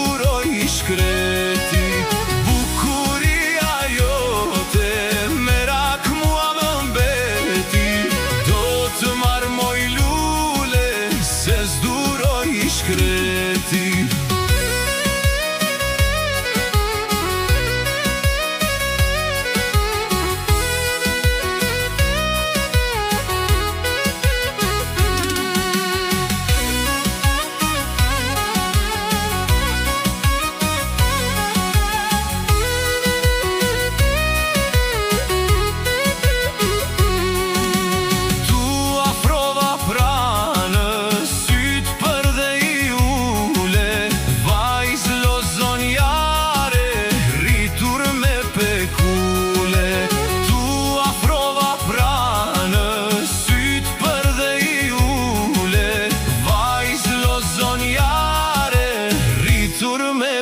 zduroj shkreti. Bukuria jote merak mua më mbeti. Do të marr moj lule se zduroj shkreti.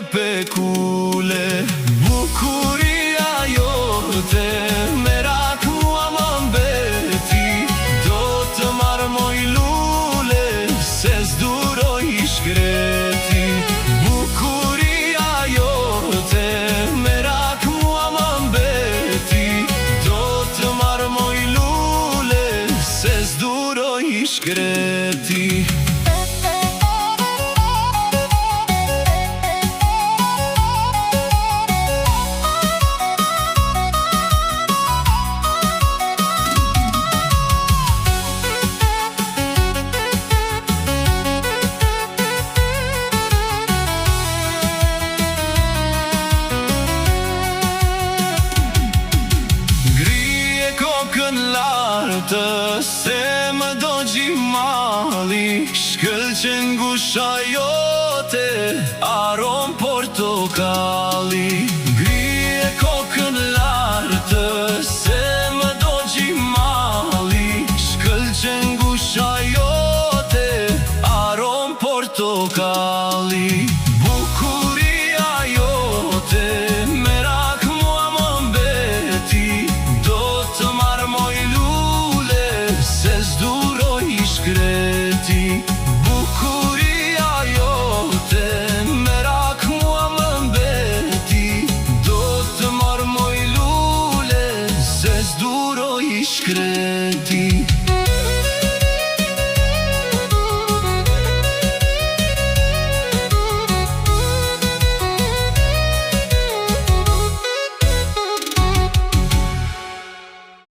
Pekule, bukuria jote merak mua më mbeti. Do të marr moj lule se zduroj shkreti. Bukuria jote merak mua më mbeti. Do të marr moj lule se zduroj shkreti. Se më do gjimali, shkëlqen gusha jote, arom portokalli. Grije kokën lartë, se më do gjimali, shkëlqen gusha jote, arom portokalli.